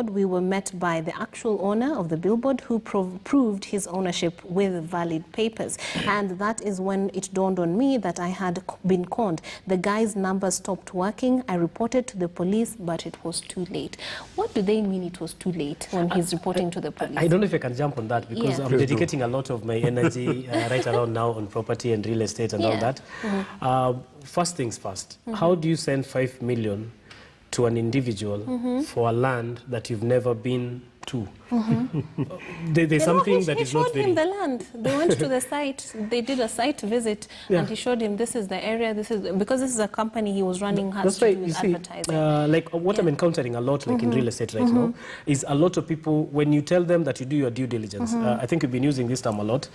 we were met by the actual owner of the billboard who proved his ownership with valid papers. And that is when it dawned on me that I had been conned. The guy's number stopped working. I reported to the police, but it was too late. What do they mean it was too late when he's reporting to the police? I don't know if I can jump on that because I'm dedicating a lot of my energy right around now on property and real estate and all that. First things first, how do you send 5 million to an individual for a land that you've never been to? There's something that is not very... He showed him the land. They went to the site. They did a site visit, and he showed him this is the area. Because this is a company he was running, has to do with advertising. Like what I'm encountering a lot, like in real estate right now, is a lot of people, when you tell them that you do your due diligence, I think we've been using this term a lot,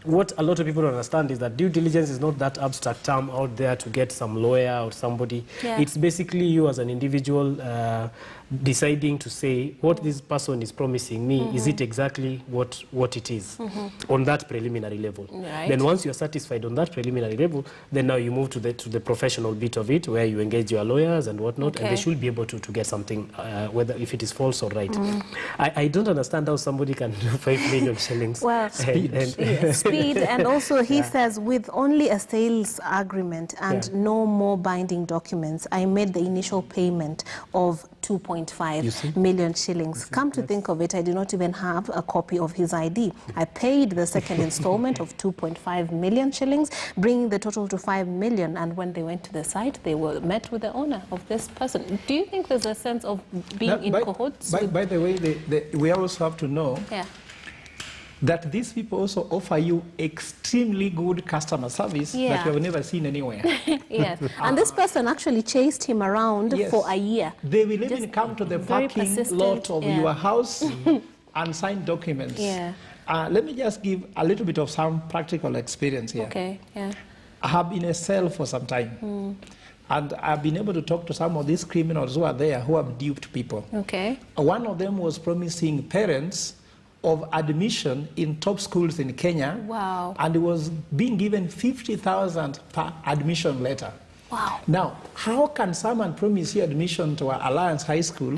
what a lot of people don't understand is that due diligence is not that abstract term out there to get some lawyer or somebody. It's basically you as an individual deciding to say what this person is promising me, is it exactly what it is on that preliminary level. Then once you're satisfied on that preliminary level, then now you move to the professional bit of it where you engage your lawyers and whatnot, and they should be able to get something, whether if it is false or right. I don't understand how somebody can do 5 million shillings. Well, speed, and also he says with only a sales agreement and no more binding documents, I made the initial payment of 2.5 million shillings. Come to think of it, I do not even have a copy of his ID. I paid the second installment of 2.5 million shillings, bringing the total to 5 million. And when they went to the site, they were met with the owner of this person. Do you think there's a sense of being in cahoots? By the way, we also have to know that these people also offer you extremely good customer service that you have never seen anywhere. And this person actually chased him around for a year. They will even come to the parking lot of your house and sign documents. Let me just give a little bit of some practical experience here. I have been a cell for some time. And I've been able to talk to some of these criminals who are there who have duped people. One of them was promising parents of admission in top schools in Kenya. And it was being given 50,000 per admission letter. Now, how can someone promise you admission to Alliance High School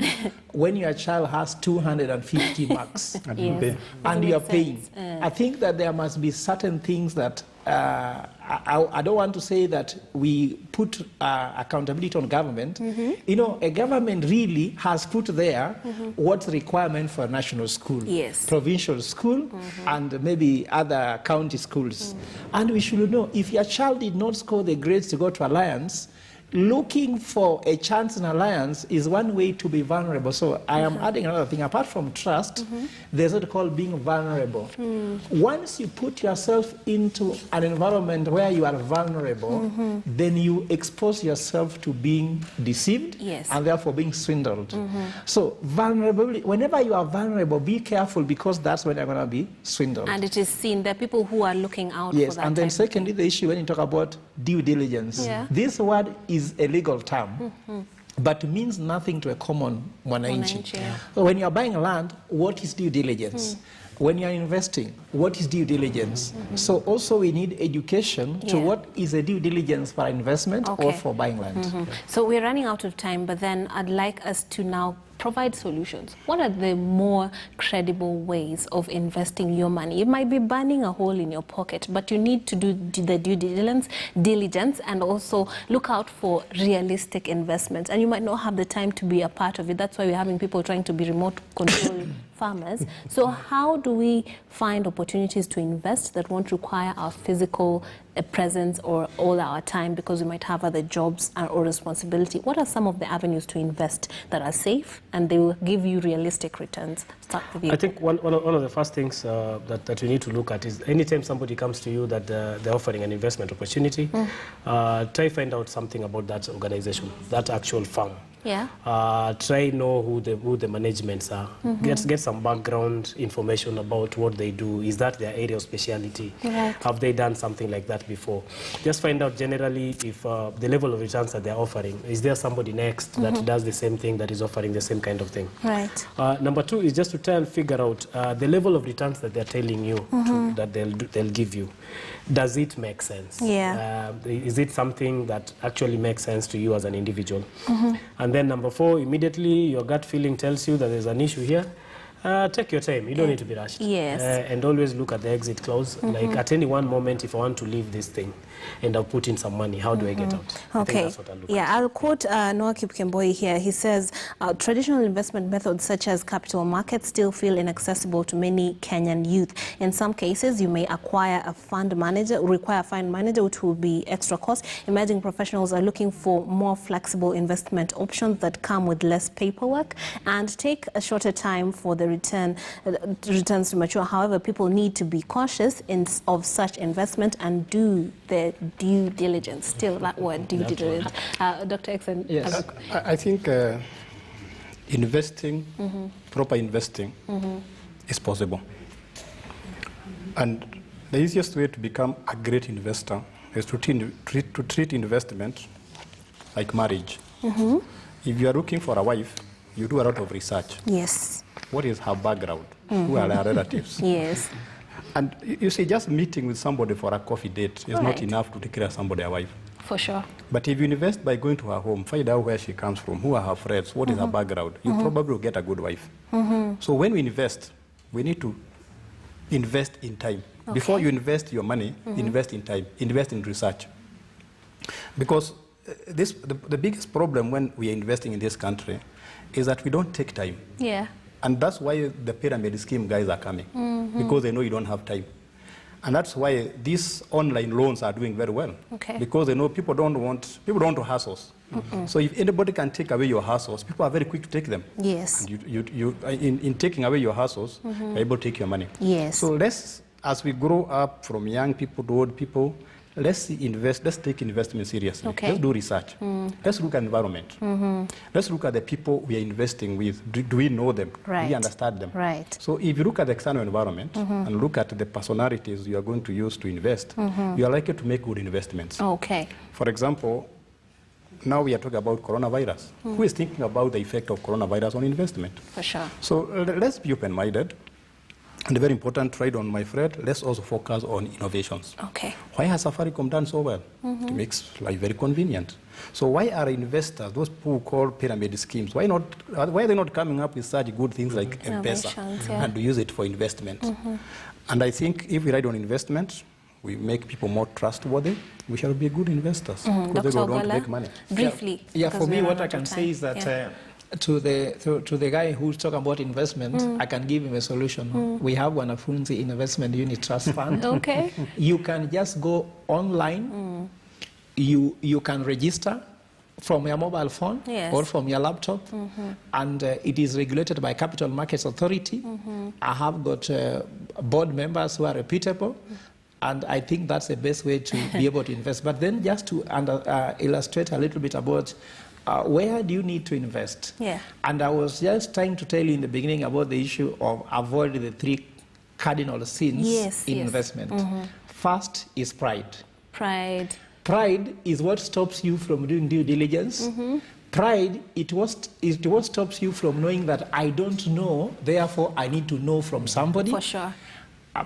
when your child has 250 marks and you are paying? I think that there must be certain things that I don't want to say that we put accountability on government. A government really has put there what's the requirement for a national school, provincial school, and maybe other county schools. And we should know, if your child did not score the grades to go to Alliance, looking for a chance in alliance is one way to be vulnerable. So I am adding another thing. Apart from trust, there's what called being vulnerable. Once you put yourself into an environment where you are vulnerable, then you expose yourself to being deceived and therefore being swindled. So vulnerability, whenever you are vulnerable, be careful, because that's when you're going to be swindled. And it is seen. There are people who are looking out for that. And then secondly, the issue when you talk about due diligence. This word is a legal term, but means nothing to a common mwananchi. So when you're buying land, what is due diligence? When you're investing, what is due diligence? So also we need education to what is a due diligence for investment or for buying land. So we're running out of time, but then I'd like us to now provide solutions. What are the more credible ways of investing your money? You might be burning a hole in your pocket, but you need to do the due diligence and also look out for realistic investments. And you might not have the time to be a part of it. That's why we're having people trying to be remote control farmers. So how do we find opportunities to invest that won't require our physical presence or all our time, because we might have other jobs or responsibility? What are some of the avenues to invest that are safe and they will give you realistic returns? Start with you. I think one of the first things that you need to look at is anytime somebody comes to you that they're offering an investment opportunity, try find out something about that organization, that actual firm. Try know who the managements are. Get some background information about what they do. Is that their area of speciality? Have they done something like that before? Just find out generally if the level of returns that they're offering. Is there somebody next that does the same thing, that is offering the same kind of thing? Number two is just to try and figure out the level of returns that they're telling you that they'll give you. Does it make sense? Is it something that actually makes sense to you as an individual? And then number four, immediately your gut feeling tells you that there's an issue here. Take your time. You don't need to be rushed. And always look at the exit clause. Like at any one moment, if I want to leave this thing and I'll put in some money, how do I get out? I think that's what I'll look at. I'll quote Noah Kipkemboi here. He says, traditional investment methods such as capital markets still feel inaccessible to many Kenyan youth. In some cases, you may require a fund manager, which will be extra cost. Emerging professionals are looking for more flexible investment options that come with less paperwork and take a shorter time for the returns to mature. However, people need to be cautious of such investment and do their due diligence. Still that word, due diligence. Dr. Exon. Yes. I think investing, proper investing is possible. And the easiest way to become a great investor is to treat investment like marriage. If you are looking for a wife, you do a lot of research. What is her background? Who are her relatives? And you see, just meeting with somebody for a coffee date is not enough to declare somebody a wife. For sure. But if you invest by going to her home, find out where she comes from, who are her friends, what is her background, you probably will get a good wife. So when we invest, we need to invest in time. Before you invest your money, invest in time, invest in research. Because the biggest problem when we are investing in this country is that we don't take time. And that's why the pyramid scheme guys are coming, because they know you don't have time. And that's why these online loans are doing very well, because they know people don't want hassles. So if anybody can take away your hassles, people are very quick to take them. And in taking away your hassles, you're able to take your money. So as we grow up from young people to old people, let's take investment seriously. Let's do research. Let's look at environment. Let's look at the people we are investing with. Do we know them? Do we understand them? So if you look at the external environment and look at the personalities you are going to use to invest, you are likely to make good investments. For example, now we are talking about coronavirus. Who is thinking about the effect of coronavirus on investment? For sure. So let's be open-minded. And very important, right on my thread, let's also focus on innovations. Why has Safaricom done so well? It makes life very convenient. So why are investors, those who call pyramid schemes, why are they not coming up with such good things like M-Pesa and use it for investment? And I think if we ride on investment, we make people more trustworthy, we shall be good investors. Because they don't want to make money. Briefly. For me, what I can say is that to the guy who's talking about investment, I can give him a solution. We have Wanafunzi Investment Unit Trust Fund. Okay. You can just go online, you can register, from your mobile phone or from your laptop, and it is regulated by Capital Markets Authority. I have got board members who are reputable, and I think that's the best way to be able to invest. But then just to illustrate a little bit about where do you need to invest? And I was just trying to tell you in the beginning about the issue of avoiding the 3 cardinal sins in investment. First is pride. Pride is what stops you from doing due diligence. Pride, it what stops you from knowing that I don't know, therefore I need to know from somebody. For sure.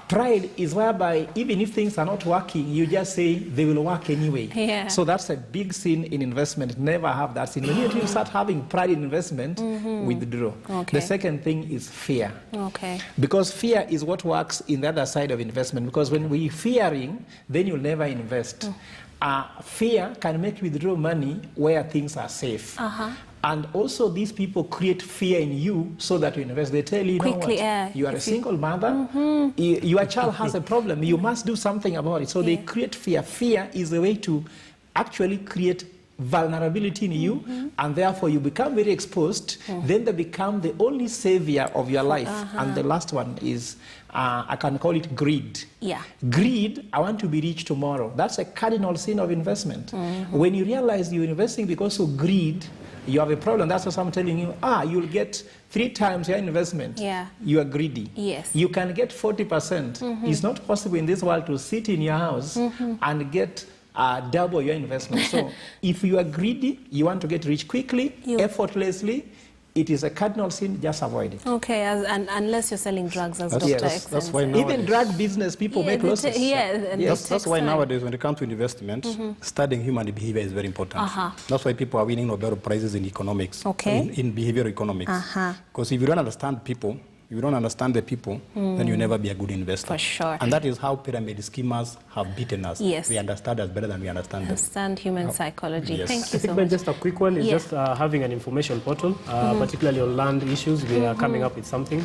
Pride is whereby even if things are not working, you just say they will work anyway. So that's a big sin in investment. Never have that sin. When you start having pride in investment, withdraw. The second thing is fear. Because fear is what works in the other side of investment. Because when we're fearing, then you'll never invest. Fear can make you withdraw money where things are safe. And also these people create fear in you so that you invest. They tell you, you know what, you are a single mother, your child has a problem, you must do something about it. So they create fear. Fear is a way to actually create vulnerability in you, and therefore you become very exposed. Then they become the only savior of your life. And the last one is, I can call it greed. Greed, I want to be rich tomorrow. That's a cardinal sin of investment. When you realize you're investing because of greed, you have a problem. That's what I'm telling you. You'll get 3 times your investment. You are greedy. You can get 40%. It's not possible in this world to sit in your house and get double your investment. So if you are greedy, you want to get rich quickly, effortlessly, it is a cardinal sin, just avoid it. And unless you're selling drugs, as Dr. X. That's why nowadays, even drug business, people make losses. That's why nowadays, when it comes to investment, studying human behavior is very important. That's why people are winning Nobel Prizes in economics, in behavioral economics. Because if you don't understand people, if you don't understand the people, then you'll never be a good investor. For sure. And that is how pyramid schemers have beaten us. They understand us better than we understand them. Understand human psychology. Thank you I so think much. just a quick one is just having an information portal, particularly on land issues. We are coming up with something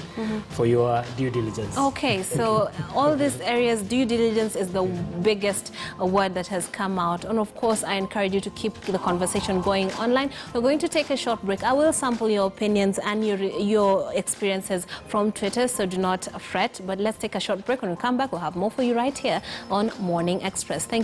for your due diligence. So all these areas, due diligence is the biggest word that has come out. And of course, I encourage you to keep the conversation going online. We're going to take a short break. I will sample your opinions and your experiences from Twitter, so do not fret. But let's take a short break. When we come back, we'll have more for you right here on Morning Express. Thank you.